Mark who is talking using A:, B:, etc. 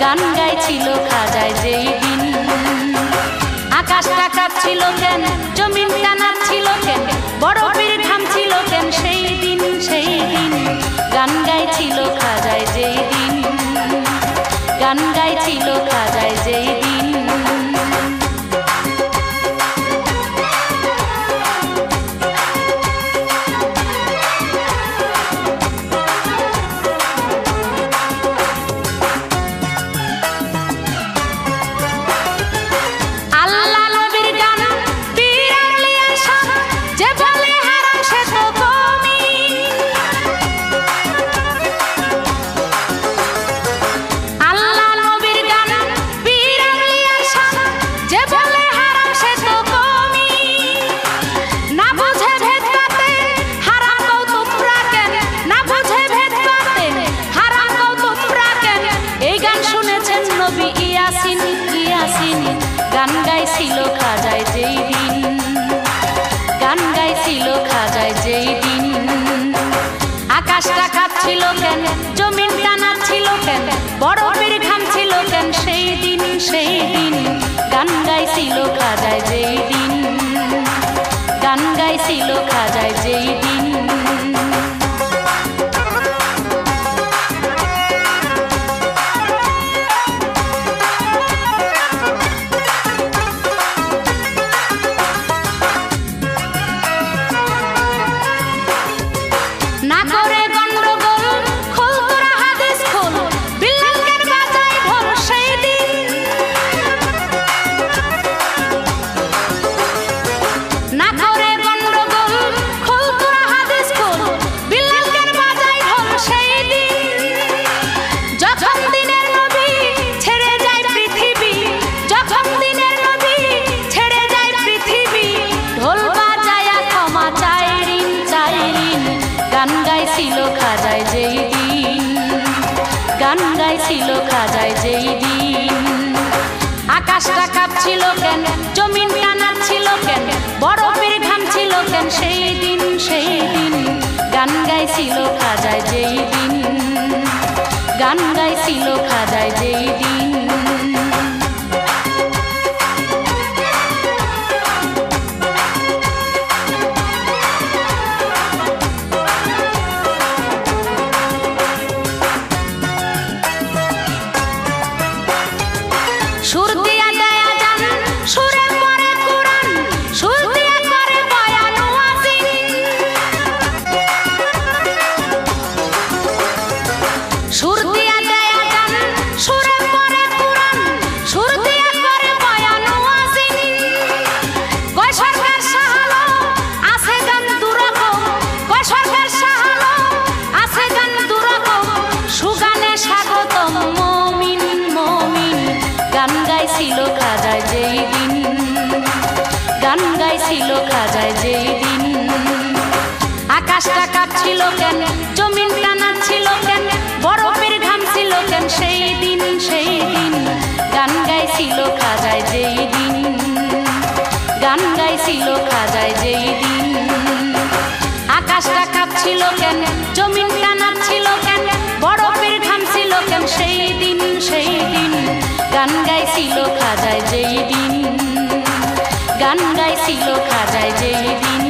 A: গান গাইছিল খাজায় যেই দিন। আকাশটা কাঁপছিল কেন, জমিনটা নাচছিল কেন, বরফের ঘাম ছিল কেন সেই দিন, সেই দিন গান গাইছিল খাজায় যেই দিন, গান গাইছিল খাজায় যেই দিন। গান গাইছিল খাজায় যেই দিন, গান গাইছিল খাজায় যেই দিন। আকাশটা কাঁপছিল কেন, জমিনটা নাচছিল কেন, বরফের ঘাম ছিল কেন সেই দিন, সেই দিন গান গাইছিল খাজায় যেই দিন, গান গাইছিল খাজায় যেই দিন। না করে গন্ডগোল, খোল তোরা হাদিস খোল, বিল্লালকে বাজায় ঢোল সেই দিন। না করে গন্ডগোল, খোল তোরা হাদিস খোল, বিল্লালকে বাজায় ঢোল সেই দিন। যখন দিনের নবী ছেড়ে যায় পৃথিবী, যখন দিনের নবী ছেড়ে যায় পৃথিবী, ঢোল বাজায়া ক্ষমা চায় ঋণ, চায় ঋণ গান গাইছিল খাজায় যেই দিন, গান গাইছিল খাজায় যেই দিন। আকাশটা কাঁপছিল কেন, জমিনটা নাচছিল কেন, বরফের ঘাম ছিল কেন সেই দিন, সেই দিন গান গাইছিল খাজায় যেই দিন, গান গাইছিল খাজায় যেই দিন। সুর দিয়া দেয় আজান, সুরে পড়ে কুরআন, সুর দিয়া করে বয়ান ওয়াজিন। সুর দিয়া দেয় আজান, সুরে পড়ে কুরআন, সুর দিয়া করে বয়ান ওয়াজিন। কয় সরকার সাহালো আছে গান দুরকম, কয় সরকার সাহালো আছে গান দুরকম, সুগানে স্বাগতম মুমিন, মুমিন গান গাইছিল খাজায় যেই দিন, গান গাইছিল খাজায় যেই দিন। আকাশটা কাঁপছিল কেন, জমিনটা নাচছিল কেন, বরফের ঘাম ছিল কেন সেই দিন, সেই দিন গান গাইছিল খাজায় যেই দিন, গান গাইছিল খাজায় যেই দিন। আকাশটা কাঁপছিল কেন, জমিনটা নাচছিল কেন, বরফের ঘাম ছিল কেন সেই দিন, সেই দিন গান গাইছিল খাজায় যেই দিন, গান গাইছিল খাজায় যেই দিন।